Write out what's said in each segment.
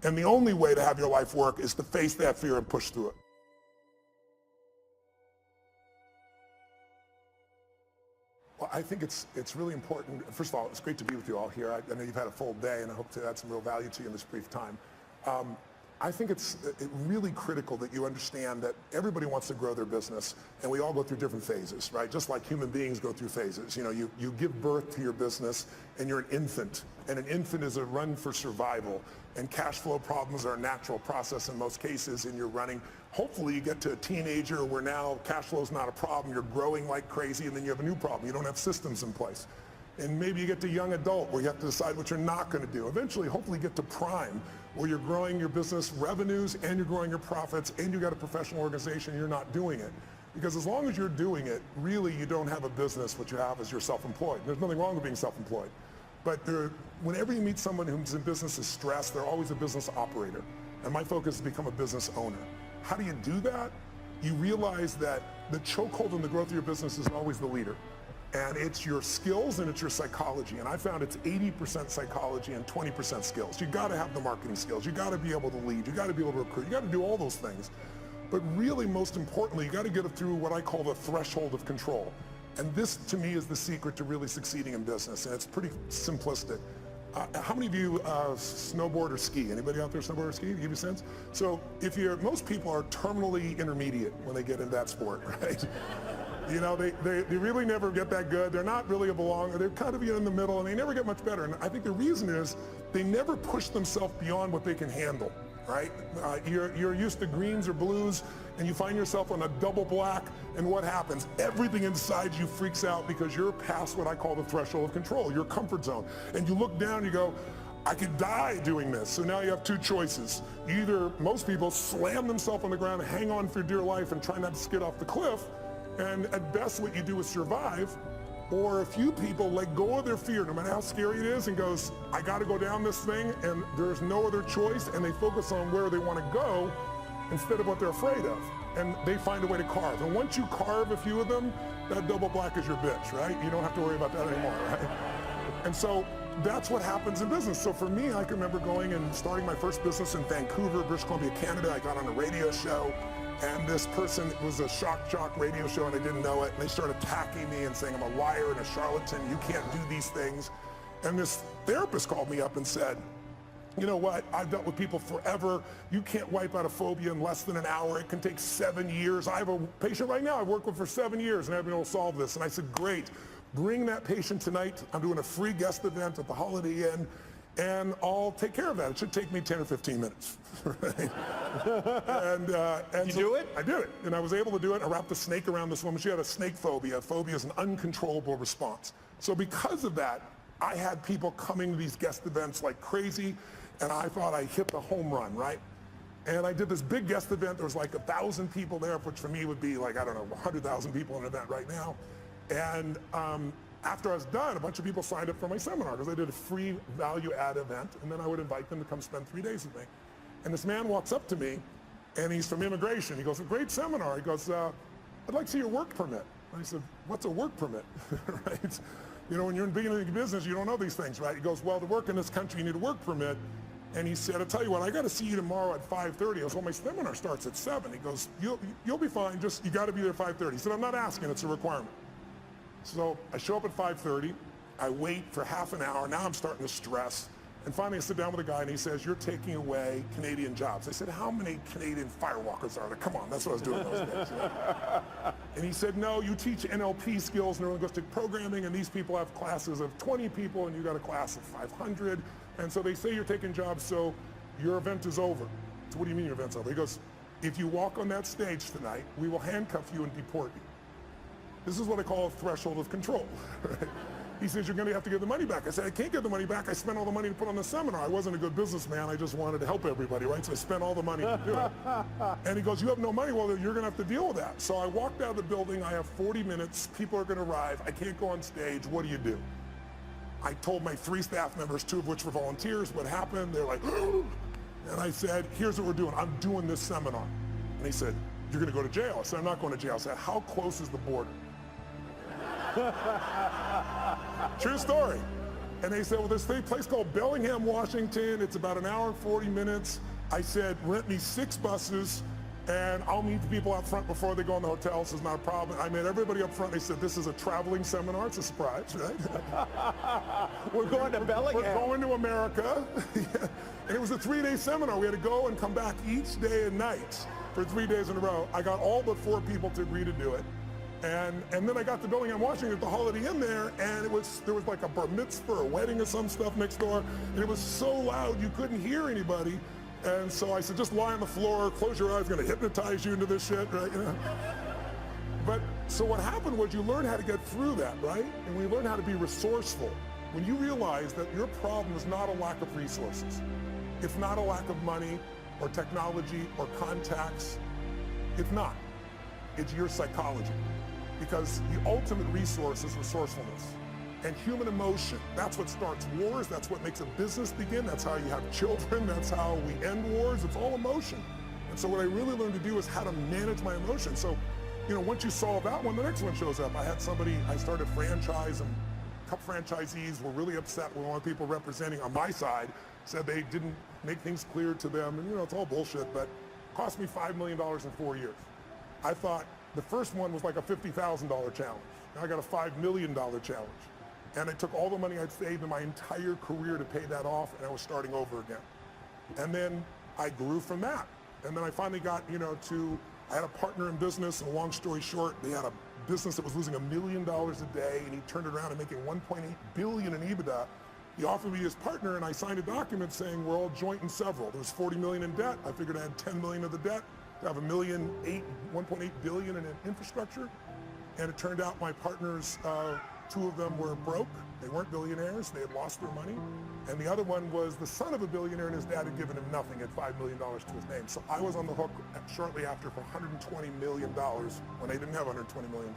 And the only way to have your life work is to face that fear and push through it. Well, I think it's really important. First of all, it's great to be with you all here. I know you've had a full day, and I hope to add some real value to you in this brief time. I think it's really critical that you understand that everybody wants to grow their business, and we all go through different phases, right? Just like human beings go through phases. You know, you give birth to your business, and you're an infant, and an infant is a run for survival, and cash flow problems are a natural process in most cases, and you're running. Hopefully you get to a teenager where now cash flow is not a problem, you're growing like crazy, and then you have a new problem. You don't have systems in place. And maybe you get to young adult where you have to decide what you're not going to do. Eventually, hopefully you get to prime where you're growing your business revenues and you're growing your profits and you got a professional organization, you're not doing it. Because as long as you're doing it, really you don't have a business. What you have is you're self-employed. There's nothing wrong with being self-employed. But whenever you meet someone who's in business is stressed, they're always a business operator. And my focus is to become a business owner. How do you do that? You realize that the chokehold in the growth of your business is always the leader. And it's your skills and it's your psychology. And I found it's 80% psychology and 20% skills. You gotta have the marketing skills. You gotta be able to lead. You gotta be able to recruit. You gotta do all those things. But really, most importantly, you gotta get it through what I call the threshold of control. And this, to me, is the secret to really succeeding in business. And it's pretty simplistic. How many of you snowboard or ski? Anybody out there snowboard or ski? To give you a sense? So most people are terminally intermediate when they get into that sport, right? You know, they really never get that good. They're not really a belonger. They're kind of in the middle, and they never get much better. And I think the reason is they never push themselves beyond what they can handle, right? You're used to greens or blues, and you find yourself on a double black, and what happens? Everything inside you freaks out because you're past what I call the threshold of control, your comfort zone. And you look down, you go, I could die doing this. So now you have two choices. Either most people slam themselves on the ground, hang on for dear life, and try not to skid off the cliff, and at best what you do is survive, or a few people let go of their fear, no matter how scary it is, and goes, I gotta go down this thing, and there's no other choice, and they focus on where they wanna go instead of what they're afraid of. And they find a way to carve. And once you carve a few of them, that double black is your bitch, right? You don't have to worry about that anymore, right? And so that's what happens in business. So for me, I can remember going and starting my first business in Vancouver, British Columbia, Canada. I got on a radio show. And this person, it was a shock jock radio show, and I didn't know it. And they started attacking me and saying I'm a liar and a charlatan. You can't do these things. And this therapist called me up and said, you know what? I've dealt with people forever. You can't wipe out a phobia in less than an hour. It can take 7 years. I have a patient right now I've worked with for 7 years, and I've been able to solve this. And I said, great. Bring that patient tonight. I'm doing a free guest event at the Holiday Inn, and I'll take care of that. It should take me 10 or 15 minutes. Right? and you so do it? I did it, and I was able to do it. I wrapped a snake around this woman. She had a snake phobia. A phobia is an uncontrollable response. So because of that, I had people coming to these guest events like crazy, and I thought I hit the home run, right? And I did this big guest event. There was like 1,000 people there, which for me would be like, I don't know, 100,000 people in an event right now. And after I was done, a bunch of people signed up for my seminar because I did a free value-add event, and then I would invite them to come spend 3 days with me. And this man walks up to me, and he's from immigration. He goes, a great seminar. He goes, I'd like to see your work permit. And I said, what's a work permit? Right? You know, when you're in beginning business, you don't know these things, right? He goes, well, to work in this country, you need a work permit. And he said, I'll tell you what, I got to see you tomorrow at 5:30. I goes, well, my seminar starts at 7. He goes, you'll be fine. Just, you got to be there at 5:30. He said, I'm not asking. It's a requirement. So I show up at 5:30. I wait for half an hour. Now I'm starting to stress. And finally, I sit down with a guy, and he says, you're taking away Canadian jobs. I said, how many Canadian firewalkers are there? Come on, that's what I was doing those days. And he said, no, you teach NLP skills, neurolinguistic programming, and these people have classes of 20 people, and you got a class of 500. And so they say you're taking jobs, so your event is over. So what do you mean your event's over? He goes, if you walk on that stage tonight, we will handcuff you and deport you. This is what I call a threshold of control. Right? He says, you're going to have to give the money back. I said, I can't give the money back. I spent all the money to put on the seminar. I wasn't a good businessman. I just wanted to help everybody, right? So I spent all the money to do it. And he goes, you have no money? Well, you're going to have to deal with that. So I walked out of the building. I have 40 minutes. People are going to arrive. I can't go on stage. What do? I told my 3 staff members, 2 of which were volunteers, what happened. They're like, and I said, here's what we're doing. I'm doing this seminar. And he said, you're going to go to jail. I said, I'm not going to jail. I said, how close is the border? True story. And they said, well, there's a place called Bellingham, Washington. It's about an hour and 40 minutes. I said, rent me 6 buses, and I'll meet the people out front before they go in the hotel, so it's not a problem. I met everybody up front. They said, this is a traveling seminar. It's a surprise, right? We're going to Bellingham. We're going to America. And it was a 3-day seminar. We had to go and come back each day and night for 3 days in a row. I got all but 4 people to agree to do it. And then I got to Bellingham, Washington at the Holiday Inn there, and there was like a bar mitzvah or a wedding or some stuff next door, and it was so loud you couldn't hear anybody. And so I said, just lie on the floor, close your eyes, gonna hypnotize you into this shit, right? You know? But so what happened was you learn how to get through that, right? And we learn how to be resourceful. When you realize that your problem is not a lack of resources, it's not a lack of money or technology or contacts, it's not. It's your psychology. Because the ultimate resource is resourcefulness and human emotion. That's what starts wars. That's what makes a business begin. That's how you have children. That's how we end wars. It's all emotion. And so what I really learned to do is how to manage my emotions. So, you know, once you solve that one, the next one shows up. I started a franchise, and a couple franchisees were really upset when one of the people representing on my side said they didn't make things clear to them. And, you know, it's all bullshit, but it cost me $5 million in 4 years. I thought the first one was like a $50,000 challenge. Now I got a $5 million challenge. And I took all the money I'd saved in my entire career to pay that off, and I was starting over again. And then I grew from that. And then I finally got, you know, I had a partner in business, and long story short, they had a business that was losing $1 million a day, and he turned it around and making $1.8 billion in EBITDA. He offered me his partner, and I signed a document saying we're all joint and several. There was $40 million in debt. I figured I had $10 million of the debt to have $1.8 billion in infrastructure. And it turned out my partners, 2 of them were broke. They weren't billionaires. They had lost their money. And the other one was the son of a billionaire, and his dad had given him nothing, had $5 million to his name. So I was on the hook shortly after for $120 million when I didn't have $120 million.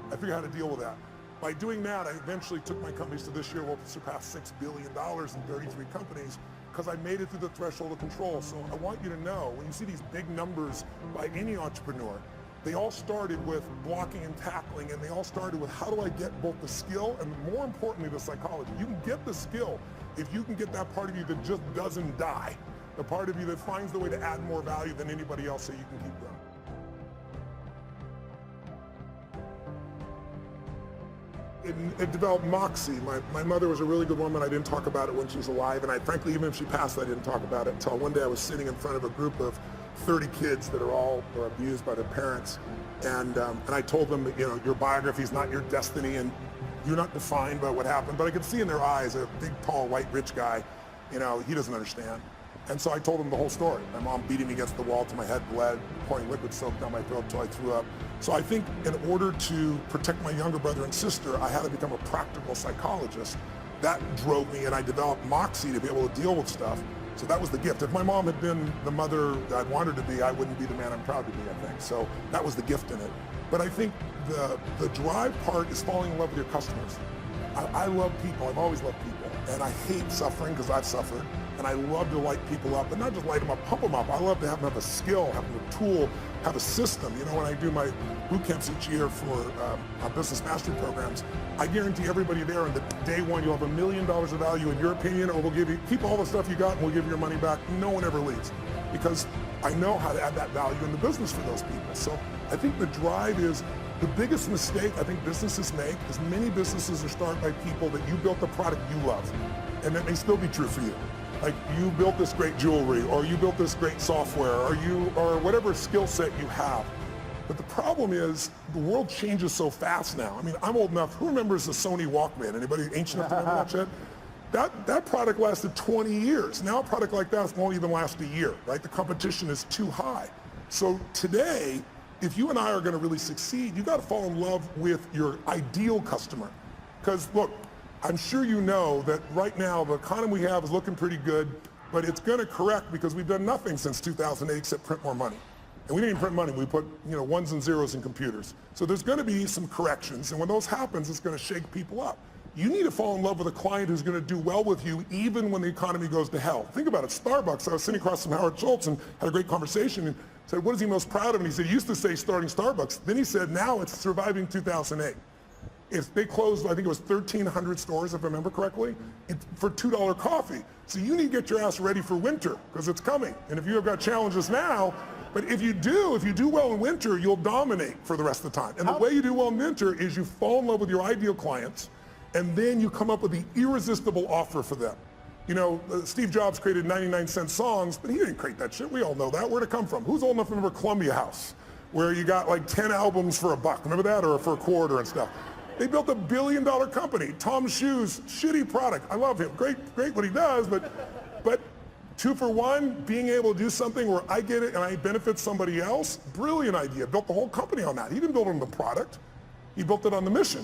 I figured out how to deal with that. By doing that, I eventually took my companies to this year will surpass $6 billion in 33 companies, because I made it through the threshold of control. So I want you to know, when you see these big numbers by any entrepreneur, they all started with blocking and tackling, and they all started with how do I get both the skill and, more importantly, the psychology. You can get the skill if you can get that part of you that just doesn't die, the part of you that finds the way to add more value than anybody else so you can keep growing. It developed moxie. My mother was a really good woman. I didn't talk about it when she was alive, and frankly, even if she passed, I didn't talk about it until one day I was sitting in front of a group of 30 kids that are abused by their parents, and I told them that, you know, your biography is not your destiny, and you're not defined by what happened. But I could see in their eyes, a big, tall, white, rich guy, you know, he doesn't understand. And so I told them the whole story. My mom beating me against the wall till my head bled, pouring liquid soap down my throat till I threw up. So I think in order to protect my younger brother and sister, I had to become a practical psychologist. That drove me, and I developed moxie to be able to deal with stuff. So that was the gift. If my mom had been the mother I'd wanted to be, I wouldn't be the man I'm proud to be, I think. So that was the gift in it. But I think the drive part is falling in love with your customers. I love people. I've always loved people. And I hate suffering because I've suffered. And I love to light people up, but not just light them up, pump them up. I love to have them have a skill, have them a tool, have a system. You know, when I do my boot camps each year for our business mastery programs, I guarantee everybody there on the day one, you'll have $1 million of value in your opinion, or we'll give you, keep all the stuff you got and we'll give you your money back. No one ever leaves, because I know how to add that value in the business for those people. So I think the drive is the biggest mistake I think businesses make, is many businesses are started by people that you built the product you love, and that may still be true for you. Like, you built this great jewelry, or you built this great software, or whatever skill set you have. But the problem is, the world changes so fast now. I mean, I'm old enough. Who remembers the Sony Walkman? Anybody ancient enough to remember that shit? That product lasted 20 years. Now a product like that won't even last a year, right? The competition is too high. So today, if you and I are going to really succeed, you got to fall in love with your ideal customer. Because look, I'm sure you know that right now the economy we have is looking pretty good, but it's going to correct because we've done nothing since 2008 except print more money. And we didn't even print money. We put, you know, ones and zeros in computers. So there's going to be some corrections, and when those happens, it's going to shake people up. You need to fall in love with a client who's going to do well with you even when the economy goes to hell. Think about it. Starbucks, I was sitting across from Howard Schultz and had a great conversation and said, what is he most proud of? And he said, he used to say starting Starbucks. Then he said, now it's surviving 2008. They closed, I think it was 1,300 stores, if I remember correctly, for $2 coffee. So you need to get your ass ready for winter, because it's coming. And if you have got challenges now, but if you do well in winter, you'll dominate for the rest of the time. And the way you do well in winter is you fall in love with your ideal clients, and then you come up with the irresistible offer for them. You know, Steve Jobs created 99-cent songs, but he didn't create that shit. We all know that. Where'd it come from? Who's old enough to remember Columbia House, where you got like 10 albums for $1? Remember that? Or for a quarter and stuff. They built $1 billion company. Tom's Shoes, shitty product. I love him. Great what he does, but 2 for 1, being able to do something where I get it and I benefit somebody else, brilliant idea. Built the whole company on that. He didn't build it on the product. He built it on the mission,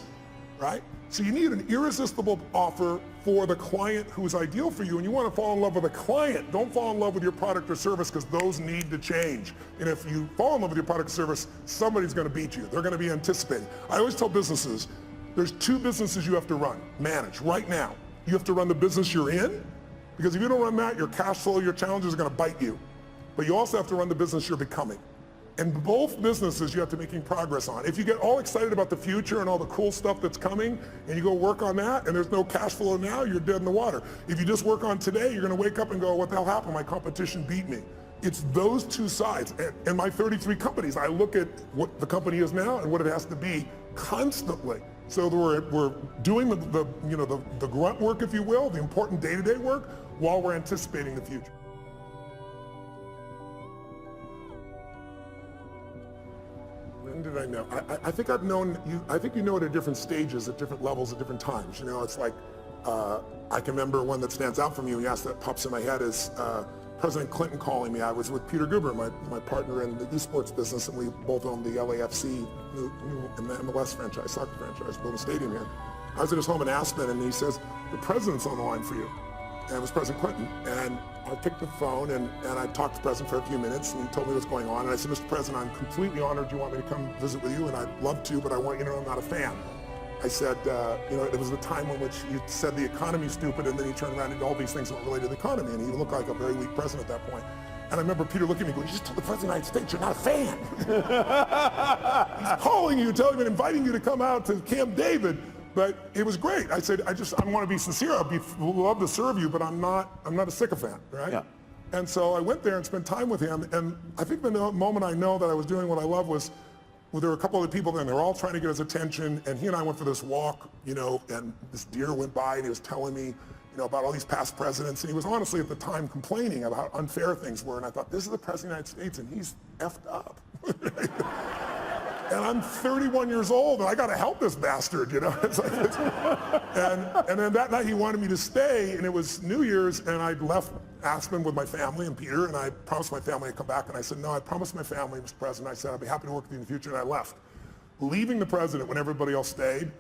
right? So you need an irresistible offer for the client who is ideal for you, and you want to fall in love with a client. Don't fall in love with your product or service, because those need to change. And if you fall in love with your product or service, somebody's going to beat you. They're going to be anticipating. I always tell businesses, there's 2 businesses you have to manage right now. You have to run the business you're in, because if you don't run that, your cash flow, your challenges are going to bite you. But you also have to run the business you're becoming. And both businesses you have to be making progress on. If you get all excited about the future and all the cool stuff that's coming, and you go work on that, and there's no cash flow now, you're dead in the water. If you just work on today, you're going to wake up and go, what the hell happened? My competition beat me. It's those 2 sides. And my 33 companies, I look at what the company is now and what it has to be constantly. So we're doing the grunt work, if you will, the important day-to-day work, while we're anticipating the future. When did I know? I think I've known you. I think you know it at different stages, at different levels, at different times. You know, it's like I can remember one that stands out from you. And you asked that pops in my head is President Clinton calling me. I was with Peter Guber, my partner in the esports business, and we both owned the LAFC and the MLS franchise, soccer franchise, built a stadium here. I was at his home in Aspen, and he says, "The president's on the line for you." And it was President Clinton. And I picked the phone, and I talked to the president for a few minutes, and he told me what's going on. And I said, "Mr. President, I'm completely honored you want me to come visit with you, and I'd love to, but I want you to know I'm not a fan." I said, you know, it was the time in which you said the economy's stupid, and then you turned around and did all these things that were related to the economy, and he looked like a very weak president at that point. And I remember Peter looking at me going, "You just told the President of the United States you're not a fan." He's calling you, telling you, and inviting you to come out to Camp David. But it was great. I said, I want to be sincere. I'd love to serve you, but I'm not a sycophant, right? Yeah. And so I went there and spent time with him. And I think the moment I know that I was doing what I love was, well, there were a couple other people there, and they were all trying to get his attention. And he and I went for this walk, you know, and this deer went by, and he was telling me, you know, about all these past presidents. And he was honestly at the time complaining about how unfair things were. And I thought, this is the President of the United States, and he's effed up. And I'm 31 years old, and I got to help this bastard, you know. And then that night he wanted me to stay, and it was New Year's, and I left Aspen with my family and Peter, and I promised my family I'd come back, and I said, no, I promised my family, Mr. President, I said, I'd be happy to work with you in the future, and I left. Leaving the president when everybody else stayed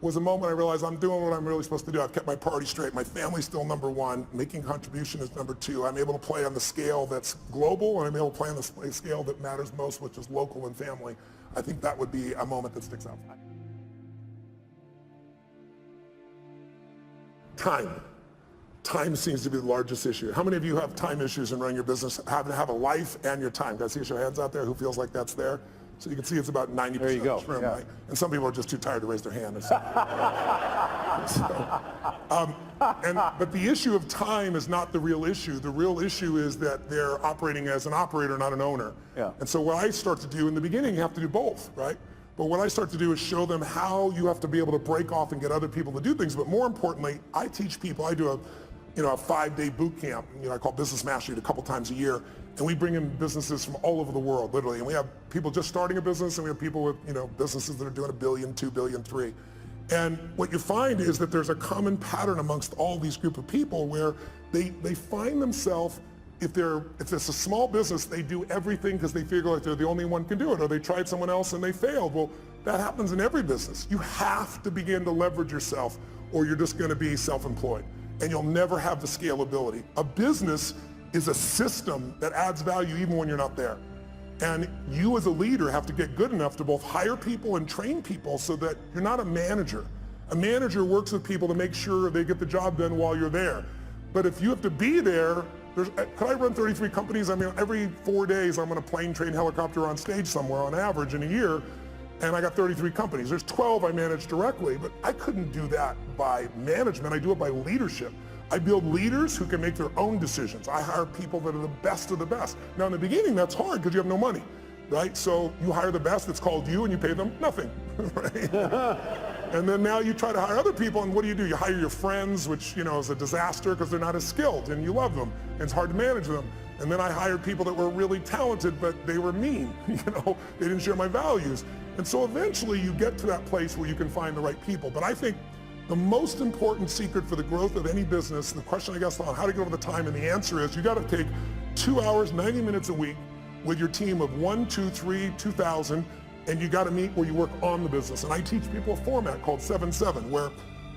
was a moment I realized I'm doing what I'm really supposed to do. I've kept my priorities straight. My family's still number 1. Making contribution is number 2. I'm able to play on the scale that's global, and I'm able to play on the scale that matters most, which is local and family. I think that would be a moment that sticks out. Time. Time seems to be the largest issue. How many of you have time issues in running your business? Have a life and your time? Can I see your hands out there who feels like that's there? So you can see it's about 90% of this room, right? And some people are just too tired to raise their hand. But the issue of time is not the real issue. The real issue is that they're operating as an operator, not an owner. Yeah. And so what I start to do in the beginning, you have to do both, right? But what I start to do is show them how you have to be able to break off and get other people to do things. But more importantly, I teach people. I do a 5-day boot camp. I call Business Mastery a couple times a year. And we bring in businesses from all over the world, literally. And we have people just starting a business, and we have people with, businesses that are doing $1 billion, $2 billion, $3 billion. And what you find is that there's a common pattern amongst all these group of people where they find themselves, if it's a small business, they do everything because they feel like they're the only one who can do it, or they tried someone else and they failed. Well, that happens in every business. You have to begin to leverage yourself, or you're just going to be self-employed, and you'll never have the scalability. A business is a system that adds value even when you're not there. And you as a leader have to get good enough to both hire people and train people so that you're not a manager. A manager works with people to make sure they get the job done while you're there. But if you have to be there, could I run 33 companies? I mean, every 4 days I'm on a plane, train, helicopter, on stage somewhere on average in a year. and I got 33 companies. There's 12 I manage directly, but I couldn't do that by management. I do it by leadership. I build leaders who can make their own decisions. I hire people that are the best of the best. Now in the beginning, that's hard because you have no money, right? So you hire the best that's called you and you pay them nothing, right? And then now you try to hire other people, and what do? You hire your friends, which is a disaster because they're not as skilled and you love them and it's hard to manage them. And then I hired people that were really talented, but they were mean, they didn't share my values. And so eventually you get to that place where you can find the right people. But I think the most important secret for the growth of any business, the question I guess on how to get over the time, and the answer is you got to take 2 hours, 90 minutes a week with your team of 1, 2, 3, 2,000, and you got to meet where you work on the business. And I teach people a format called 7-7, where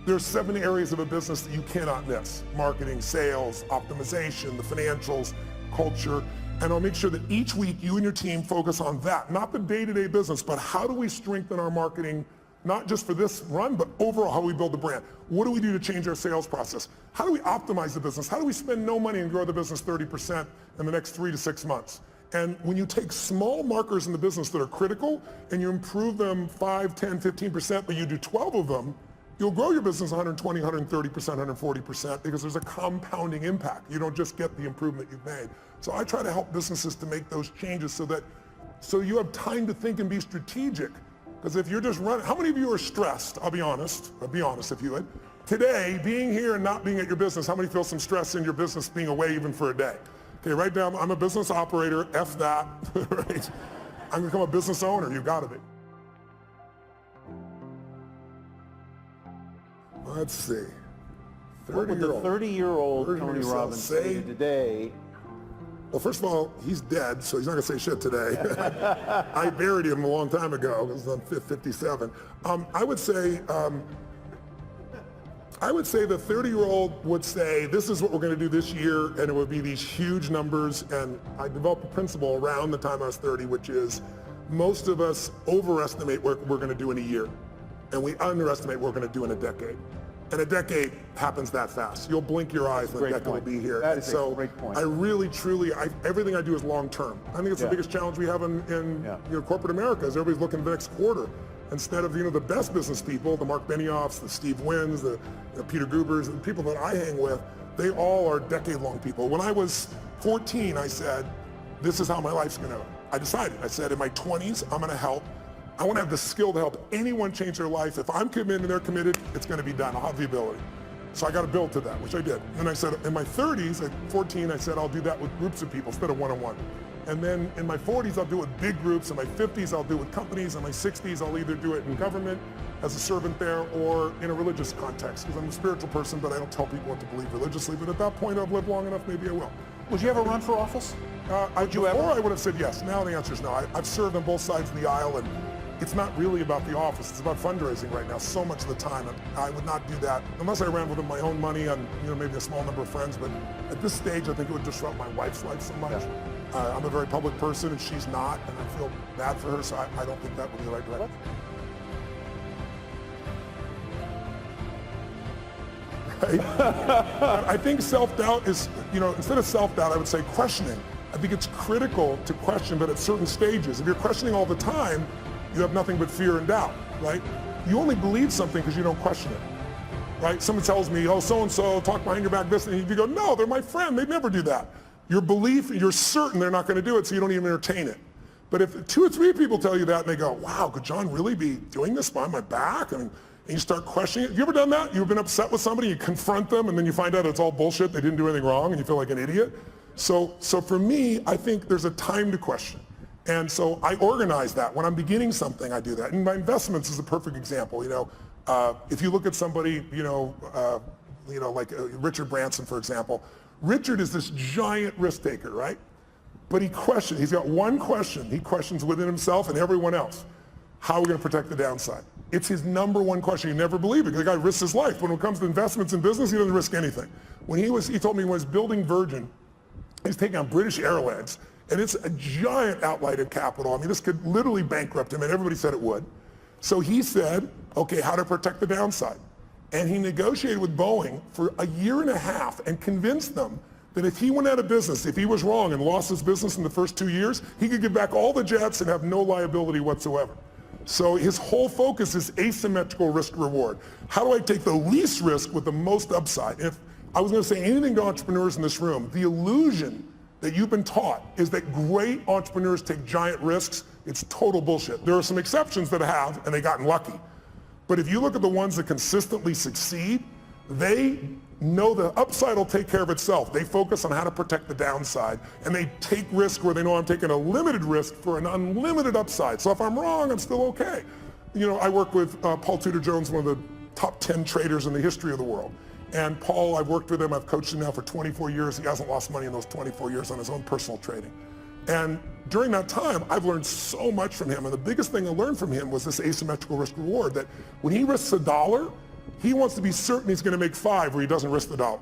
there's 7 areas of a business that you cannot miss: marketing, sales, optimization, the financials, culture. And I'll make sure that each week you and your team focus on that, not the day-to-day business, but how do we strengthen our marketing, not just for this run, but overall how do we build the brand? What do we do to change our sales process? How do we optimize the business? How do we spend no money and grow the business 30% in the next 3 to 6 months? And when you take small markers in the business that are critical and you improve them 5, 10, 15%, but you do 12 of them, you'll grow your business 120, 130%, 140% because there's a compounding impact. You don't just get the improvement you've made. So I try to help businesses to make those changes so you have time to think and be strategic. Because if you're just running, how many of you are stressed? I'll be honest if you would. Today, being here and not being at your business, how many feel some stress in your business being away even for a day? Okay, write down, I'm a business operator, F that, right? I'm gonna become a business owner, you gotta be. Let's see. What would the 30-year-old Tony Robbins say today? Well, first of all, he's dead, so he's not gonna say shit today. I buried him a long time ago, because I'm 57. I would say the 30-year-old would say, this is what we're gonna do this year, and it would be these huge numbers. And I developed a principle around the time I was 30, which is most of us overestimate what we're gonna do in a year, and we underestimate what we're gonna do in a decade. And a decade happens that fast. You'll blink your eyes and the decade will be here. That is a great point. I really, truly, everything I do is long term. I think it's the biggest challenge we have in corporate America is everybody's looking at the next quarter. Instead of the best business people, the Mark Benioffs, the Steve Wynns, the Peter Gubers, the people that I hang with, they all are decade-long people. When I was 14, I said, this is how my life's gonna. I decided. I said, in my 20s, I'm gonna help. I want to have the skill to help anyone change their life. If I'm committed and they're committed, it's going to be done. I'll have the ability. So I got to build to that, which I did. And I said, in my 30s, at 14, I said, I'll do that with groups of people instead of one-on-one. And then in my 40s, I'll do it with big groups. In my 50s, I'll do it with companies. In my 60s, I'll either do it in government as a servant there or in a religious context, because I'm a spiritual person, but I don't tell people what to believe religiously. But at that point, I've lived long enough, maybe I will. Would you ever run for office? Before I would have said yes. Now the answer is no. I've served on both sides of the aisle, and it's not really about the office. It's about fundraising right now so much of the time. I would not do that unless I ran with my own money and maybe a small number of friends. But at this stage, I think it would disrupt my wife's life so much. I'm a very public person and she's not, and I feel bad for her, so I don't think that would be the right direction. Right? I think self-doubt is, instead of self-doubt, I would say questioning. I think it's critical to question, but at certain stages. If you're questioning all the time, you have nothing but fear and doubt, right? You only believe something because you don't question it, right? Someone tells me, oh, so-and-so, talk behind your back this, and you go, no, they're my friend, they'd never do that. Your belief, you're certain they're not gonna do it, so you don't even entertain it. But if 2 or 3 people tell you that and they go, wow, could John really be doing this behind my back? And you start questioning it. You ever done that? You've been upset with somebody, you confront them, and then you find out it's all bullshit, they didn't do anything wrong, and you feel like an idiot? So for me, I think there's a time to question. And so I organize that. When I'm beginning something, I do that. And my investments is a perfect example. If you look at somebody, like Richard Branson, for example. Richard is this giant risk taker, right? But he's got one question. He questions within himself and everyone else. How are we gonna protect the downside? It's his number one question. You never believe it. The guy risks his life. When it comes to investments in business, he doesn't risk anything. He told me when he was building Virgin, he's taking on British Airways. And it's a giant outlay of capital. I mean, this could literally bankrupt him, and everybody said it would. So he said, okay, how to protect the downside. And he negotiated with Boeing for 1.5 years and convinced them that if he went out of business, if he was wrong and lost his business in the first 2 years, he could give back all the jets and have no liability whatsoever. So his whole focus is asymmetrical risk reward. How do I take the least risk with the most upside? If I was going to say anything to entrepreneurs in this room, the illusion that you've been taught is that great entrepreneurs take giant risks. It's total bullshit. There are some exceptions that have, and they've gotten lucky. But if you look at the ones that consistently succeed, they know the upside will take care of itself. They focus on how to protect the downside, and they take risk where they know I'm taking a limited risk for an unlimited upside. So if I'm wrong, I'm still okay. You know, I work with Paul Tudor Jones, one of the top 10 traders in the history of the world. And Paul, I've worked with him, I've coached him now for 24 years. He hasn't lost money in those 24 years on his own personal trading. And during that time, I've learned so much from him. And the biggest thing I learned from him was this asymmetrical risk reward, that when he risks $1, he wants to be certain he's going to make 5 where he doesn't risk the $1.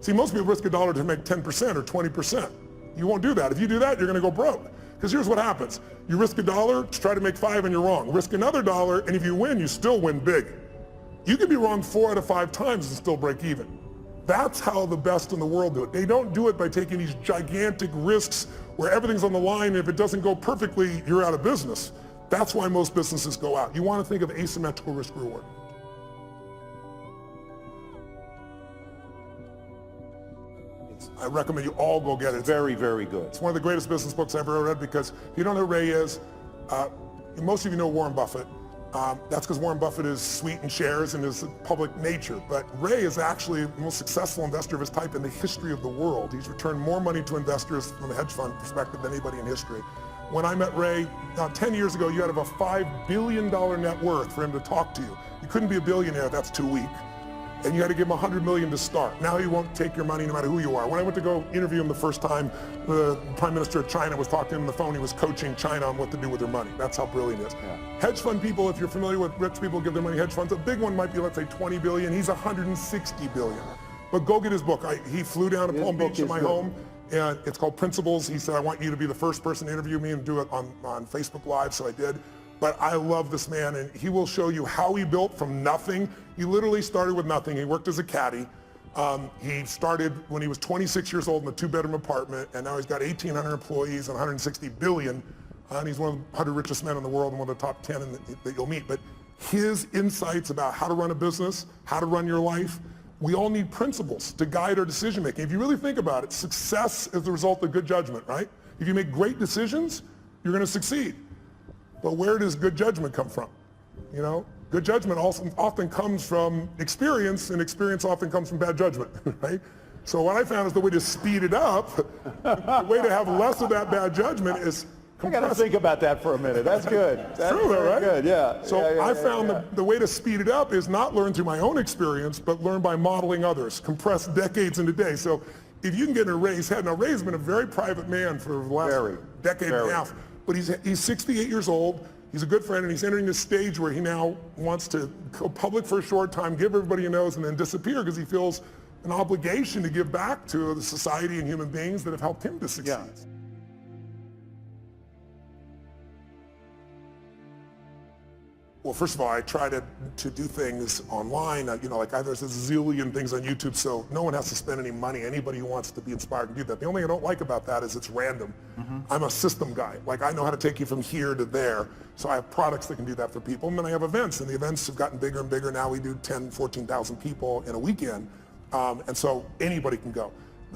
See, most people risk $1 to make 10% or 20%. You won't do that. If you do that, you're going to go broke. Because here's what happens. You risk $1 to try to make 5 and you're wrong. Risk another $1, and if you win, you still win big. You can be wrong 4 out of 5 times and still break even. That's how the best in the world do it. They don't do it by taking these gigantic risks where everything's on the line, and if it doesn't go perfectly, you're out of business. That's why most businesses go out. You want to think of asymmetrical risk reward. I recommend you all go get it. It's very, very good. It's one of the greatest business books I've ever read, because if you don't know who Ray is, most of you know Warren Buffett. That's because Warren Buffett is sweet in shares and is a public nature. But Ray is actually the most successful investor of his type in the history of the world. He's returned more money to investors from a hedge fund perspective than anybody in history. When I met Ray 10 years ago, you had to have a $5 billion net worth for him to talk to you. You couldn't be a billionaire, that's too weak. And you had to give him $100 million to start. Now he won't take your money no matter who you are. When I went to go interview him the first time, the Prime Minister of China was talking to him on the phone. He was coaching China on what to do with their money. That's how brilliant he is. Yeah. Hedge fund people, if you're familiar with rich people give their money hedge funds, a big one might be, let's say, 20 billion. He's 160 billion. But go get his book. He flew down to Palm Beach to my home, and it's called Principles. He said, I want you to be the first person to interview me and do it on Facebook Live, so I did. But I love this man, and he will show you how he built from nothing. He literally started with nothing. He worked as a caddy. He started when he was 26 years old in a 2-bedroom apartment, and now he's got 1,800 employees and 160 billion. And he's one of the 100 richest men in the world and one of the top 10 that you'll meet. But his insights about how to run a business, how to run your life, we all need principles to guide our decision making. If you really think about it, success is the result of good judgment, right? If you make great decisions, you're going to succeed. But where does good judgment come from? You know, good judgment often comes from experience, and experience often comes from bad judgment, right? So what I found is the way to speed it up, the way to have less of that bad judgment is I got to think about that for a minute. That's good. That's true, though, right? Good, yeah. So I found the way to speed it up is not learn through my own experience, but learn by modeling others, compress decades into days. So if you can get in Ray's head, now Ray's been a very private man for the last decade and a half. But he's 68 years old, he's a good friend, and he's entering this stage where he now wants to go public for a short time, give everybody a nose, and then disappear because he feels an obligation to give back to the society and human beings that have helped him to succeed. Yeah. Well, first of all, I try to do things online. You know, like there's a zillion things on YouTube, so no one has to spend any money. Anybody who wants to be inspired can do that. The only thing I don't like about that is it's random. I'm a system guy. Like, I know how to take you from here to there, so I have products that can do that for people. And then I have events, and the events have gotten bigger and bigger. Now we do 10, 14,000 people in a weekend, and so anybody can go.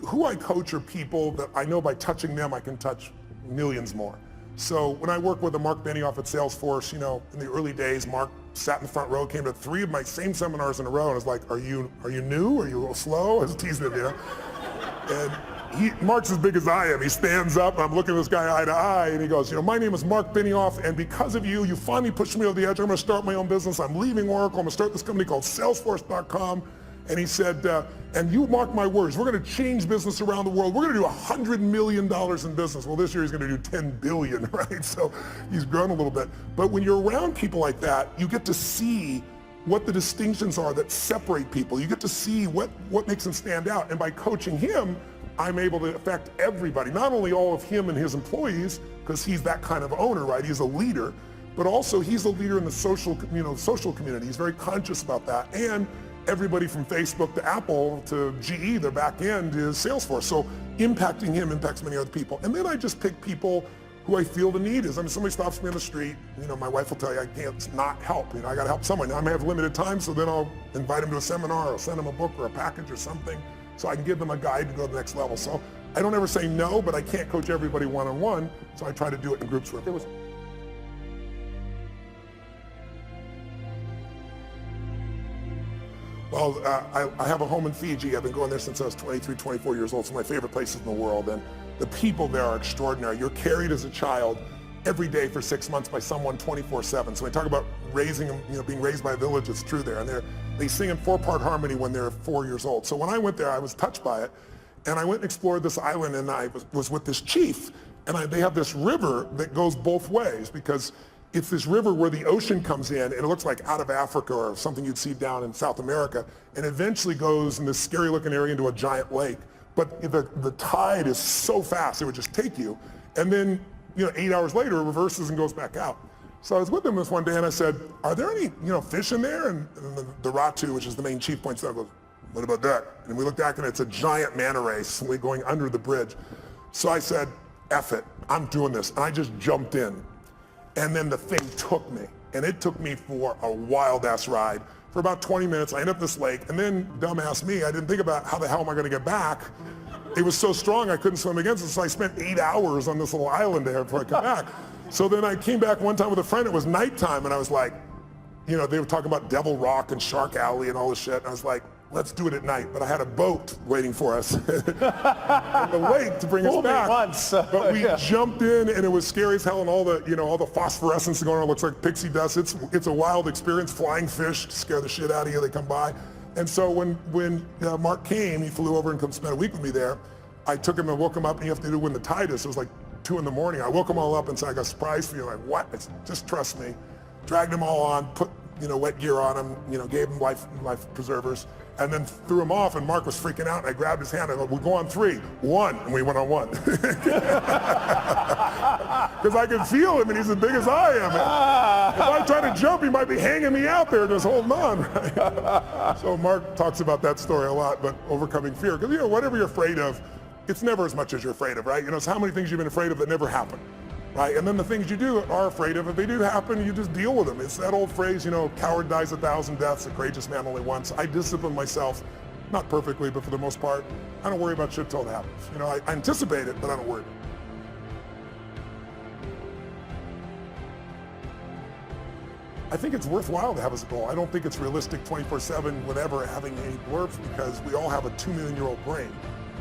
Who I coach are people that I know by touching them I can touch millions more. So when I work with Mark Benioff at Salesforce, you know, in the early days, Mark sat in the front row, came to 3 of my same seminars in a row, and was like, are you new? Are you a little slow? I was teasing him, you know. And Mark's as big as I am. He stands up, and I'm looking at this guy eye to eye, and he goes, you know, my name is Mark Benioff, and because of you, you finally pushed me over the edge. I'm going to start my own business. I'm leaving Oracle. I'm going to start this company called Salesforce.com. And he said, and you mark my words, we're going to change business around the world. We're going to do $100 million in business. Well, this year he's going to do 10 billion, right? So he's grown a little bit. But when you're around people like that, you get to see what the distinctions are that separate people. You get to see what makes them stand out. And by coaching him, I'm able to affect everybody, not only all of him and his employees, because he's that kind of owner, right? He's a leader, but also he's a leader in the social community. He's very conscious about that. And everybody from Facebook to Apple to GE, their back end is Salesforce. So impacting him impacts many other people. And then I just pick people who I feel the need is. I mean, somebody stops me on the street, you know, my wife will tell you I can't not help. You know, I got to help someone. Now, I may have limited time, so then I'll invite them to a seminar or send them a book or a package or something so I can give them a guide to go to the next level. So I don't ever say no, but I can't coach everybody one-on-one, so I try to do it in groups where there was. Well, I have a home in Fiji. I've been going there since I was 23, 24 years old. It's one of my favorite places in the world, and the people there are extraordinary. You're carried as a child every day for 6 months by someone 24/7. So when we talk about raising them, you know, being raised by a village, it's true there. And they sing in 4-part harmony when they're 4 years old. So when I went there, I was touched by it, and I went and explored this island, and I was with this chief, and they have this river that goes both ways because it's this river where the ocean comes in, and it looks like out of Africa or something you'd see down in South America, and eventually goes in this scary looking area into a giant lake. But the tide is so fast, it would just take you. And then, you know, 8 hours later, it reverses and goes back out. So I was with him this one day, and I said, are there any, you know, fish in there? And the Ratu, which is the main chief, points out, goes, what about that? And we looked back, and it's a giant manta ray going under the bridge. So I said, F it, I'm doing this. And I just jumped in. And then the thing took me, and it took me for a wild-ass ride. For about 20 minutes, I ended up this lake, and then, dumbass me, I didn't think about how the hell am I gonna get back. It was so strong I couldn't swim against it, so I spent 8 hours on this little island there before I came back. So then I came back one time with a friend, it was nighttime, and I was like, you know, they were talking about Devil Rock and Shark Alley and all this shit, and I was like, let's do it at night. But I had a boat waiting for us in the lake to bring us back. But we jumped in, and it was scary as hell, and all the, you know, all the phosphorescence going on. It looks like pixie dust. It's a wild experience. Flying fish scare the shit out of you. They come by. And so when Mark came, he flew over and come spend a week with me there. I took him and woke him up, and you have to do when the tide is. So it was like 2 in the morning. I woke them all up and said, I got a surprise for you. Like, what? It's, just trust me. Dragged them all on, put, you know, wet gear on them, you know, gave them life preservers, and then threw him off, and Mark was freaking out, and I grabbed his hand, and I go, we'll go on 3, 1, and we went on 1. Because I can feel him, and he's as big as I am. If I try to jump, he might be hanging me out there just holding on. Right? So Mark talks about that story a lot, but overcoming fear, because, you know, whatever you're afraid of, it's never as much as you're afraid of, right? You know, it's how many things you've been afraid of that never happen. Right? And then the things you do are afraid of, if they do happen, you just deal with them. It's that old phrase, you know, coward dies 1,000 deaths, a courageous man only once. I discipline myself, not perfectly, but for the most part. I don't worry about shit till it happens. You know, I anticipate it, but I don't worry. I think it's worthwhile to have as a goal. I don't think it's realistic 24/7 whenever having any blurbs, because we all have a 2-million-year-old brain.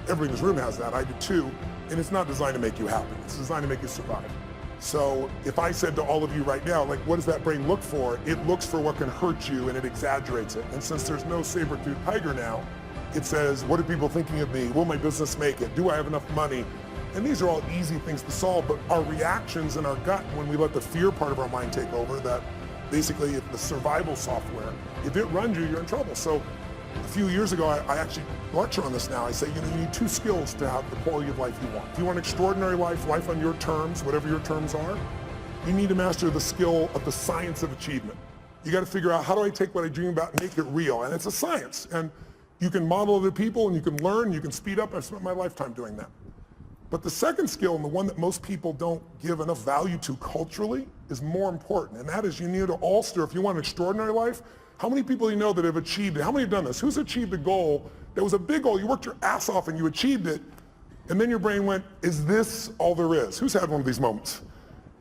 Everybody in this room has that. I do too. And it's not designed to make you happy. It's designed to make you survive. So if I said to all of you right now, like, what does that brain look for? It looks for what can hurt you, and it exaggerates it. And since there's no saber-toothed tiger now, it says, what are people thinking of me? Will my business make it? Do I have enough money? And these are all easy things to solve, but our reactions in our gut, when we let the fear part of our mind take over, that basically the survival software, if it runs you, you're in trouble. So a few years ago, I actually lecture on this now. I say, you know, you need 2 skills to have the quality of life you want. If you want an extraordinary life on your terms, whatever your terms are, you need to master the skill of the science of achievement. You got to figure out, how do I take what I dream about and make it real? And it's a science. And you can model other people, and you can learn, you can speed up. I've spent my lifetime doing that. But the second skill, and the one that most people don't give enough value to culturally, is more important. And that is, you need to alter, if you want an extraordinary life, how many people do you know that have achieved it? How many have done this? Who's achieved a goal that was a big goal? You worked your ass off and you achieved it, and then your brain went, is this all there is? Who's had one of these moments?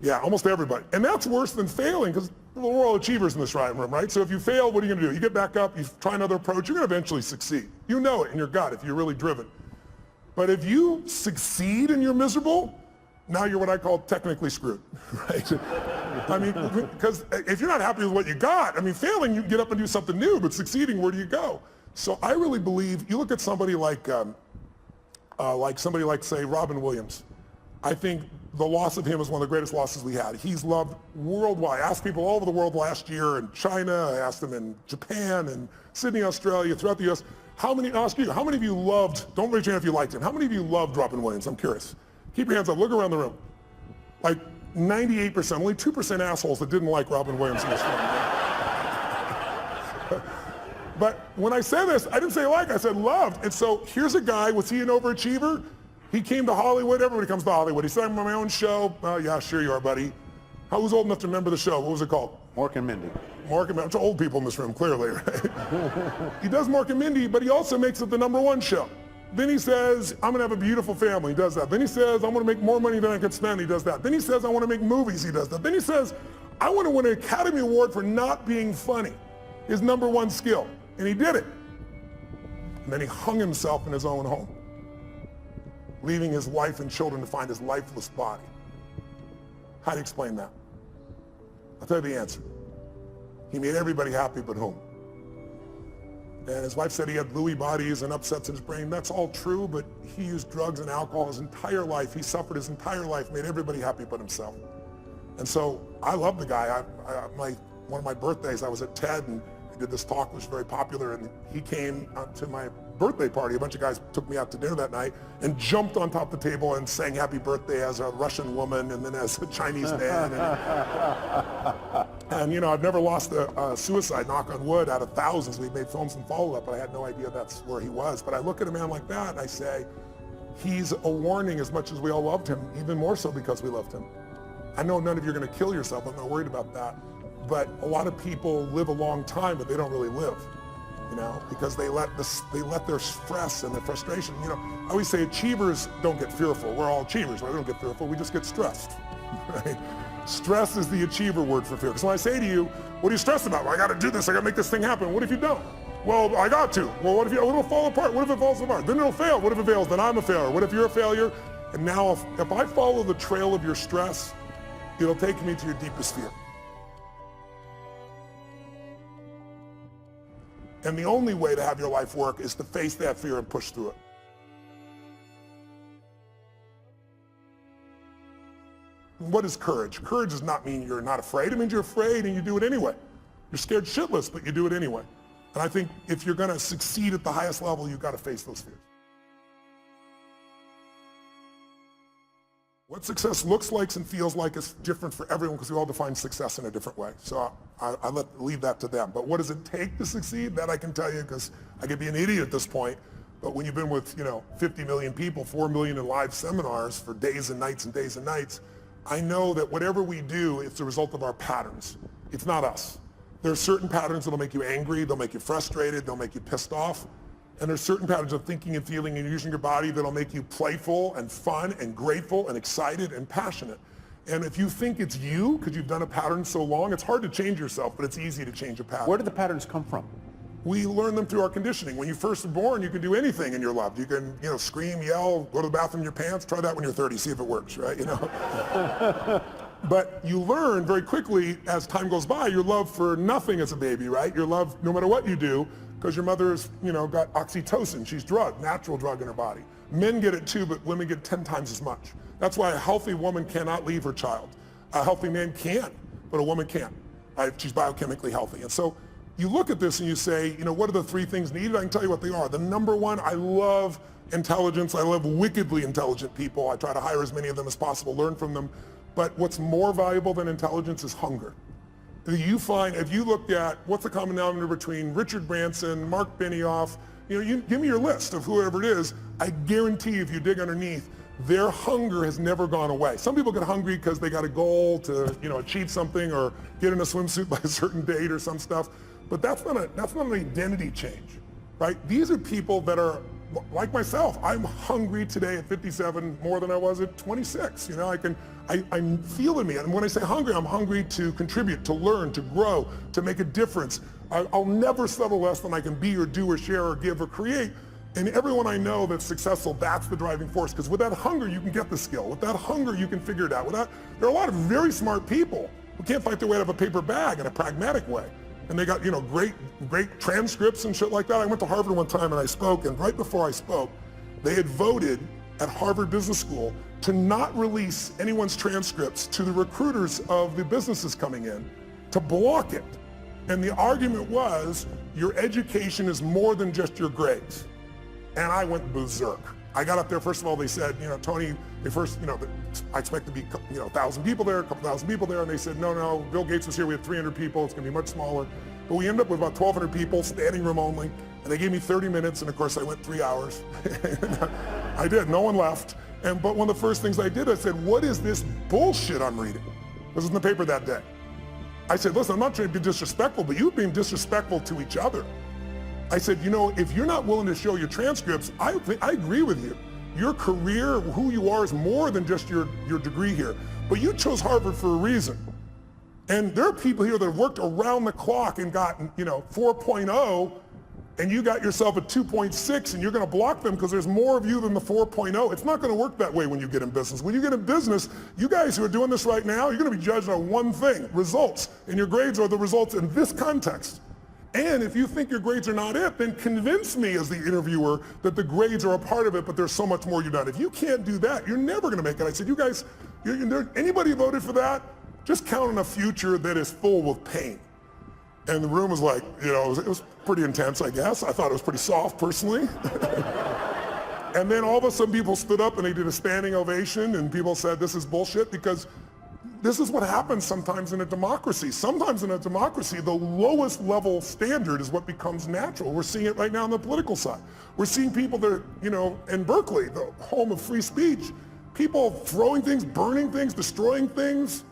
Yeah, almost everybody. And that's worse than failing, because we're all achievers in this room, right? So if you fail, what are you gonna do? You get back up, you try another approach, you're gonna eventually succeed. You know it in your gut if you're really driven. But if you succeed and you're miserable, now you're what I call technically screwed, right? I mean, because if you're not happy with what you got, I mean, failing, you get up and do something new, but succeeding, where do you go? So I really believe, you look at somebody like say, Robin Williams. I think the loss of him is one of the greatest losses we had. He's loved worldwide. I asked people all over the world last year, in China, I asked them in Japan and Sydney, Australia, throughout the US, how many of you loved, don't raise your hand if you liked him, how many of you loved Robin Williams? I'm curious. Keep your hands up, look around the room. Like 98%, only 2% assholes that didn't like Robin Williams in this room. But when I say this, I didn't say like, I said loved. And so here's a guy, was he an overachiever? He came to Hollywood. Everybody comes to Hollywood. He said, I'm on my own show. Oh, yeah, sure you are, buddy. Who's old enough to remember the show? What was it called? Mork and Mindy. Mork and Mindy. It's old people in this room, clearly, right? He does Mork and Mindy, but he also makes it the #1 show. Then he says, I'm going to have a beautiful family. He does that. Then he says, I'm going to make more money than I can spend. He does that. Then he says, I want to make movies. He does that. Then he says, I want to win an Academy Award for not being funny. His #1 skill. And he did it. And then he hung himself in his own home, leaving his wife and children to find his lifeless body. How do you explain that? I'll tell you the answer. He made everybody happy but whom? And his wife said he had Lewy bodies and upsets in his brain. That's all true, but he used drugs and alcohol his entire life. He suffered his entire life, made everybody happy but himself. And so I love the guy. One of my birthdays, I was at TED and he did this talk, which was very popular, and he came to my birthday party. A bunch of guys took me out to dinner that night and jumped on top of the table and sang happy birthday as a Russian woman and then as a Chinese man. And you know, I've never lost a suicide, knock on wood, out of thousands. We've made films and follow-up, but I had no idea that's where he was. But I look at a man like that and I say, he's a warning as much as we all loved him, even more so because we loved him. I know none of you are going to kill yourself. I'm not worried about that. But a lot of people live a long time, but they don't really live, you know, because they let their stress and their frustration, you know, I always say achievers don't get fearful. We're all achievers, right? We don't get fearful. We just get stressed, right? Stress is the achiever word for fear. Because when I say to you, what are you stressed about? Well, I got to do this. I got to make this thing happen. What if you don't? Well, I got to. Well, what if it'll fall apart? What if it falls apart? Then it'll fail. What if it fails? Then I'm a failure. What if you're a failure? And now if I follow the trail of your stress, it'll take me to your deepest fear. And the only way to have your life work is to face that fear and push through it. What is courage? Courage does not mean you're not afraid. It means you're afraid and you do it anyway. You're scared shitless, but you do it anyway. And I think if you're going to succeed at the highest level, you've got to face those fears. What success looks like and feels like is different for everyone because we all define success in a different way. So I leave that to them. But what does it take to succeed? That I can tell you because I could be an idiot at this point. But when you've been with 50 million people, 4 million in live seminars for days and nights and days and nights, I know that whatever we do, it's the result of our patterns. It's not us. There are certain patterns that'll make you angry, they'll make you frustrated, they'll make you pissed off. And there's certain patterns of thinking and feeling and using your body that'll make you playful and fun and grateful and excited and passionate. And if you think it's you, because you've done a pattern so long, it's hard to change yourself, but it's easy to change a pattern. Where do the patterns come from? We learn them through our conditioning. When you first are born, you can do anything in your life. You can, scream, yell, go to the bathroom in your pants. Try that when you're 30, see if it works, right? But you learn very quickly as time goes by, your love for nothing as a baby, right? Your love, no matter what you do, because your mother's, got oxytocin. She's natural drug in her body. Men get it too, but women get 10 times as much. That's why a healthy woman cannot leave her child. A healthy man can, but a woman can't. Right? She's biochemically healthy. And so you look at this and you say, what are the 3 things needed? I can tell you what they are. The #1, I love intelligence. I love wickedly intelligent people. I try to hire as many of them as possible, learn from them. But what's more valuable than intelligence is hunger. You find, if you looked at what's the common denominator between Richard Branson, Mark Benioff, you give me your list of whoever it is, I guarantee if you dig underneath, their hunger has never gone away. Some people get hungry because they got a goal to, achieve something or get in a swimsuit by a certain date or some stuff. But that's not an identity change, right? These are people that are like myself. I'm hungry today at 57 more than I was at 26. I feel in me. And when I say hungry, I'm hungry to contribute, to learn, to grow, to make a difference. I'll never settle less than I can be or do or share or give or create. And everyone I know that's successful, that's the driving force. Because with that hunger, you can get the skill. With that hunger, you can figure it out. There are a lot of very smart people who can't fight their way out of a paper bag in a pragmatic way. And they got, great transcripts and shit like that. I went to Harvard one time and I spoke, and right before I spoke, they had voted at Harvard Business School to not release anyone's transcripts to the recruiters of the businesses coming in, to block it. And the argument was, your education is more than just your grades. And I went berserk. I got up there, first of all, they said, Tony, I expect to be, 1,000 people there, a couple thousand people there. And they said, no, Bill Gates was here, we had 300 people, it's gonna be much smaller. But we ended up with about 1,200 people, standing room only. And they gave me 30 minutes, and of course I went 3 hours. I did, no one left. But one of the first things I did, I said, what is this bullshit I'm reading? This was in the paper that day. I said, listen, I'm not trying to be disrespectful, but you're being disrespectful to each other. I said, if you're not willing to show your transcripts, I agree with you. Your career, who you are, is more than just your degree here. But you chose Harvard for a reason. And there are people here that have worked around the clock and gotten, 4.0, and you got yourself a 2.6, and you're going to block them because there's more of you than the 4.0. It's not going to work that way when you get in business. When you get in business, you guys who are doing this right now, you're going to be judged on one thing, results. And your grades are the results in this context. And if you think your grades are not it, then convince me as the interviewer that the grades are a part of it, but there's so much more you've done. If you can't do that, you're never going to make it. I said, you guys, anybody voted for that? Just count on a future that is full with pain. And the room was like, it was pretty intense, I guess. I thought it was pretty soft, personally. And then all of a sudden people stood up and they did a standing ovation, and people said, this is bullshit, because this is what happens sometimes in a democracy. Sometimes in a democracy, the lowest level standard is what becomes natural. We're seeing it right now on the political side. We're seeing people that, in Berkeley, the home of free speech, people throwing things, burning things, destroying things,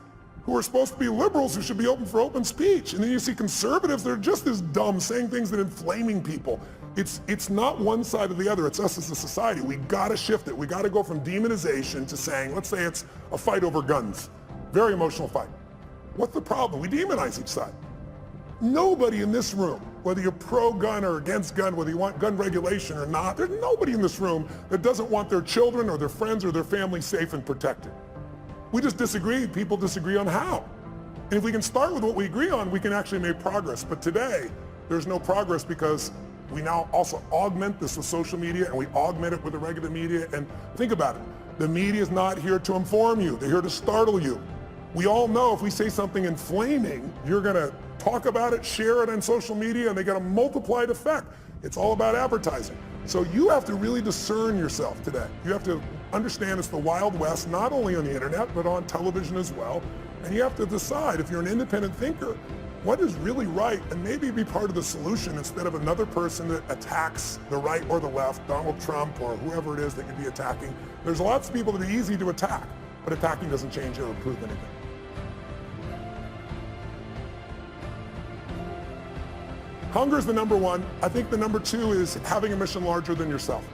who are supposed to be liberals who should be open for open speech. And then you see conservatives that are just as dumb, saying things that are inflaming people. It's not one side or the other, it's us as a society. We gotta shift it. We gotta go from demonization to saying, let's say it's a fight over guns. Very emotional fight. What's the problem? We demonize each side. Nobody in this room, whether you're pro-gun or against gun, whether you want gun regulation or not, there's nobody in this room that doesn't want their children or their friends or their family safe and protected. We just disagree. People disagree on how. And if we can start with what we agree on, we can actually make progress. But today, there's no progress because we now also augment this with social media, and we augment it with the regular media. And think about it. The media is not here to inform you. They're here to startle you. We all know if we say something inflaming, you're going to talk about it, share it on social media, and they get a multiplied effect. It's all about advertising. So you have to really discern yourself today. You have to understand it's the Wild West, not only on the internet, but on television as well. And you have to decide, if you're an independent thinker, what is really right, and maybe be part of the solution instead of another person that attacks the right or the left, Donald Trump or whoever it is that you'd be attacking. There's lots of people that are easy to attack, but attacking doesn't change or improve anything. Hunger is the number one. I think the number two is having a mission larger than yourself.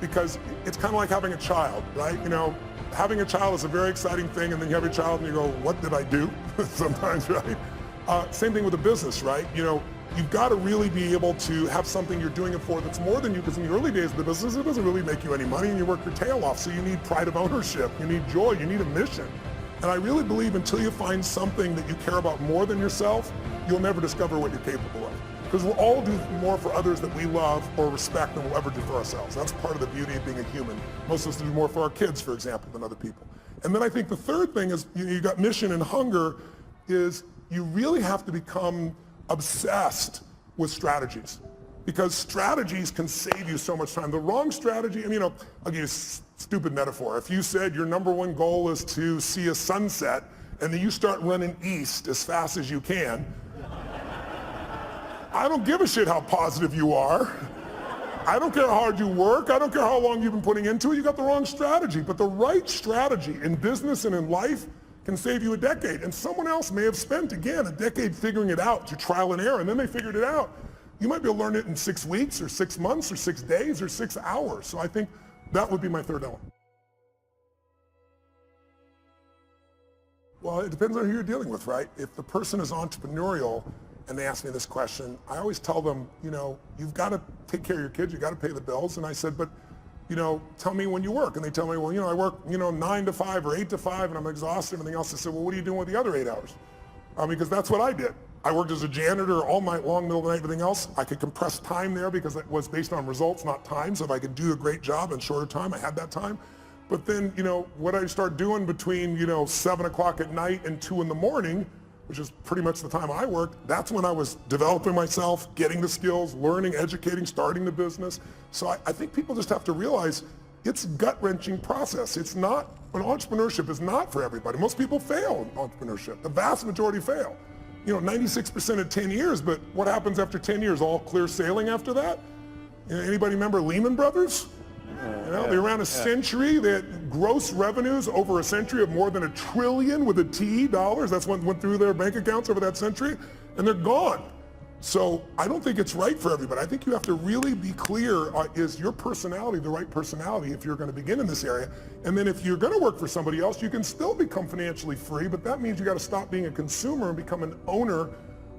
Because it's kind of like having a child, right? Having a child is a very exciting thing, and then you have your child and you go, what did I do? Sometimes, right? Same thing with a business, right? You've got to really be able to have something you're doing it for that's more than you, because in the early days of the business, it doesn't really make you any money, and you work your tail off, so you need pride of ownership, you need joy, you need a mission. And I really believe until you find something that you care about more than yourself, you'll never discover what you're capable of. Because we'll all do more for others that we love or respect than we'll ever do for ourselves. That's part of the beauty of being a human. Most of us do more for our kids, for example, than other people. And then I think the third thing is, you got mission and hunger, is you really have to become obsessed with strategies. Because strategies can save you so much time. The wrong strategy, I'll give you a stupid metaphor. If you said your number one goal is to see a sunset, and then you start running east as fast as you can, I don't give a shit how positive you are. I don't care how hard you work. I don't care how long you've been putting into it. You got the wrong strategy. But the right strategy in business and in life can save you a decade. And someone else may have spent, again, a decade figuring it out through trial and error, and then they figured it out. You might be able to learn it in 6 weeks or 6 months or 6 days or 6 hours. So I think that would be my third element. Well, it depends on who you're dealing with, right? If the person is entrepreneurial, and they ask me this question, I always tell them, you've got to take care of your kids, you've got to pay the bills. And I said, but, tell me when you work. And they tell me, well, I work, 9 to 5 or 8 to 5, and I'm exhausted, everything else. I said, well, what are you doing with the other 8 hours? Because that's what I did. I worked as a janitor all night long, middle of the night, everything else. I could compress time there because it was based on results, not time. So if I could do a great job in shorter time, I had that time. But then, what I start doing between, 7 o'clock at night and 2 in the morning, which is pretty much the time I worked, that's when I was developing myself, getting the skills, learning, educating, starting the business. So I think people just have to realize it's a gut-wrenching process. Entrepreneurship is not for everybody. Most people fail in entrepreneurship. The vast majority fail. 96% at 10 years, but what happens after 10 years? All clear sailing after that? Anybody remember Lehman Brothers? They were around a century. They had gross revenues over a century of more than $1 trillion with a T dollars. That's what went through their bank accounts over that century, and they're gone. So I don't think it's right for everybody. I think you have to really be clear, is your personality the right personality if you're going to begin in this area? And then if you're going to work for somebody else, you can still become financially free, but that means you got to stop being a consumer and become an owner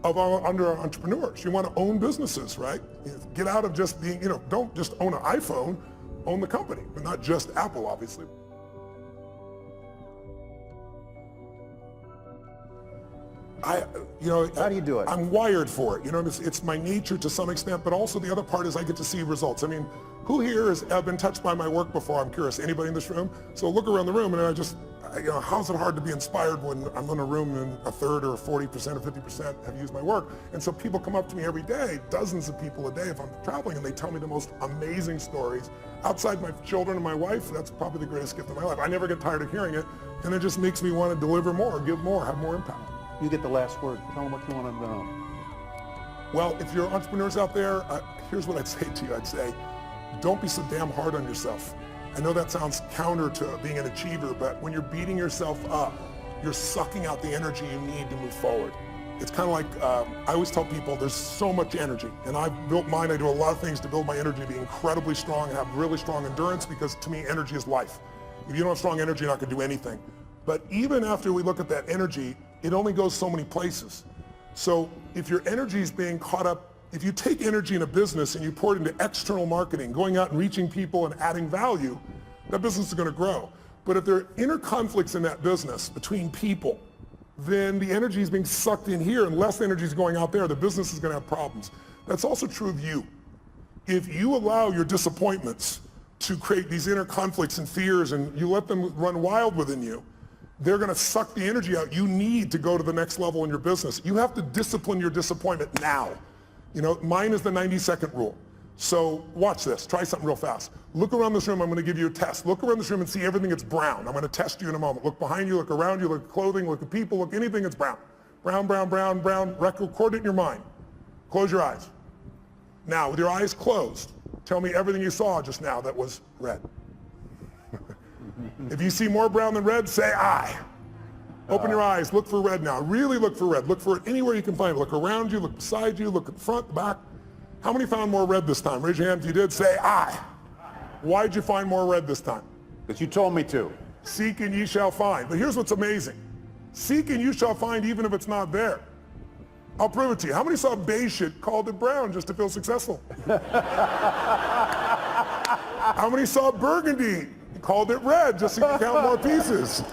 of under entrepreneurs. You want to own businesses, right? Get out of just being, don't just own an iPhone, own the company, but not just Apple, obviously. How do you do it? I'm wired for it. It's my nature to some extent, but also the other part is I get to see results. I mean, who here has been touched by my work before? I'm curious. Anybody in this room? So look around the room, and how's it hard to be inspired when I'm in a room and a third or 40% or 50% have used my work? And so people come up to me every day, dozens of people a day if I'm traveling, and they tell me the most amazing stories. Outside my children and my wife, that's probably the greatest gift of my life. I never get tired of hearing it, and it just makes me want to deliver more, give more, have more impact. You get the last word. Tell them what you want them to know. Well, if you're entrepreneurs out there, here's what I'd say to you. I'd say, don't be so damn hard on yourself. I know that sounds counter to being an achiever, but when you're beating yourself up, you're sucking out the energy you need to move forward. It's kind of like, I always tell people there's so much energy, and I've built mine. I do a lot of things to build my energy to be incredibly strong and have really strong endurance, because to me, energy is life. If you don't have strong energy, you're not going to do anything. But even after we look at that energy, it only goes so many places. So if your energy is being caught up, if you take energy in a business and you pour it into external marketing, going out and reaching people and adding value, that business is going to grow. But if there are inner conflicts in that business between people, then the energy is being sucked in here and less energy is going out there. The business is going to have problems. That's also true of you. If you allow your disappointments to create these inner conflicts and fears and you let them run wild within you, they're going to suck the energy out you need to go to the next level in your business. You have to discipline your disappointment now. Mine is the 90-second rule. So watch this. Try something real fast. Look around this room. I'm going to give you a test. Look around this room and see everything that's brown. I'm going to test you in a moment. Look behind you, look around you, look at clothing, look at people, look anything that's brown. Brown, brown, brown, brown. Record it in your mind. Close your eyes. Now, with your eyes closed, tell me everything you saw just now that was red. If you see more brown than red, say aye. Open your eyes, look for red now. Really look for red. Look for it anywhere you can find it. Look around you, look beside you, look at the front, the back. How many found more red this time? Raise your hand if you did. Say aye. Why'd you find more red this time? Because you told me to. Seek and ye shall find. But here's what's amazing. Seek and you shall find even if it's not there. I'll prove it to you. How many saw beige shit, called it brown just to feel successful? How many saw burgundy, called it red just so you can count more pieces?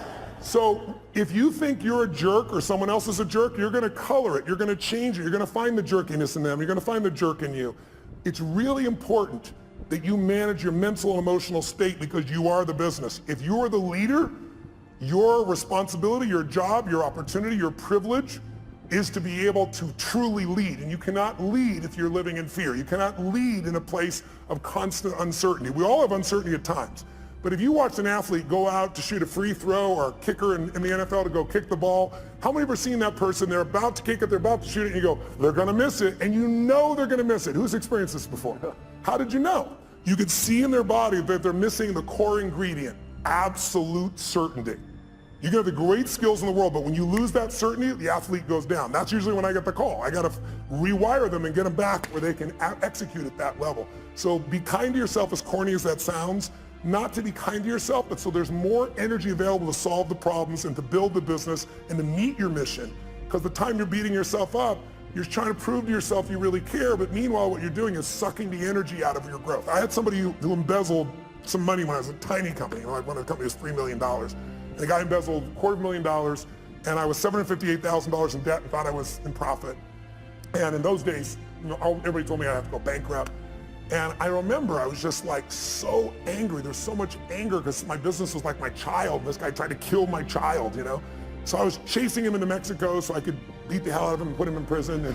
So if you think you're a jerk or someone else is a jerk, you're going to color it. You're going to change it. You're going to find the jerkiness in them. You're going to find the jerk in you. It's really important that you manage your mental and emotional state, because you are the business. If you are the leader, your responsibility, your job, your opportunity, your privilege is to be able to truly lead. And you cannot lead if you're living in fear. You cannot lead in a place of constant uncertainty. We all have uncertainty at times. But if you watch an athlete go out to shoot a free throw, or a kicker in the NFL to go kick the ball, how many have ever seen that person? They're about to kick it, they're about to shoot it, and you go, they're going to miss it, and you know they're going to miss it. Who's experienced this before? How did you know? You could see in their body that they're missing the core ingredient, absolute certainty. You can have the great skills in the world, but when you lose that certainty, the athlete goes down. That's usually when I get the call. I got to rewire them and get them back where they can execute at that level. So be kind to yourself, as corny as that sounds. Not to be kind to yourself, but so there's more energy available to solve the problems and to build the business and to meet your mission. Because the time you're beating yourself up, you're trying to prove to yourself you really care, but meanwhile what you're doing is sucking the energy out of your growth. I had somebody who embezzled some money when I was a tiny company. Like when the company was $3 million. And the guy embezzled $250,000, and I was $758,000 in debt and thought I was in profit. And in those days, everybody told me I'd have to go bankrupt. And I remember I was just like so angry. There's so much anger because my business was like my child. This guy tried to kill my child, So I was chasing him into Mexico so I could beat the hell out of him and put him in prison.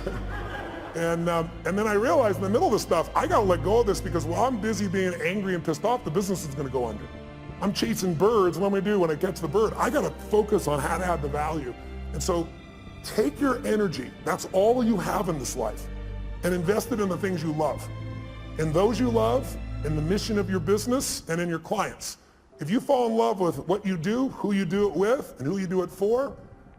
And then I realized in the middle of this stuff, I got to let go of this, because while I'm busy being angry and pissed off, the business is going to go under. I'm chasing birds. What am I do when I catch the bird? I got to focus on how to add the value. And so take your energy, that's all you have in this life, and invest it in the things you love. In those you love, in the mission of your business, and in your clients. If you fall in love with what you do, who you do it with, and who you do it for,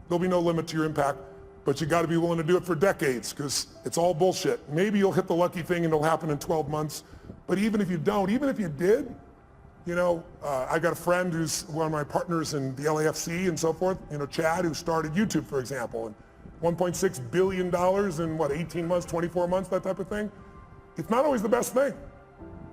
there'll be no limit to your impact. But you got to be willing to do it for decades, because it's all bullshit. Maybe you'll hit the lucky thing and it'll happen in 12 months. But even if you don't, even if you did, you know, I got a friend who's one of my partners in the LAFC and so forth, you know, Chad, who started YouTube, for example, and $1.6 billion in what, 18 months, 24 months, that type of thing. It's not always the best thing.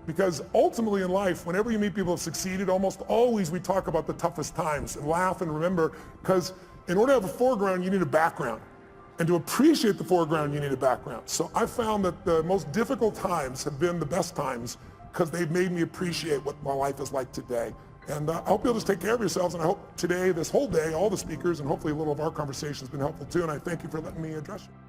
Because ultimately in life, whenever you meet people who have succeeded, almost always we talk about the toughest times and laugh and remember, because in order to have a foreground, you need a background. And to appreciate the foreground, you need a background. So I found that the most difficult times have been the best times, because they've made me appreciate what my life is like today. And I hope you'll just take care of yourselves, and I hope today, this whole day, all the speakers, and hopefully a little of our conversation has been helpful too, and I thank you for letting me address you.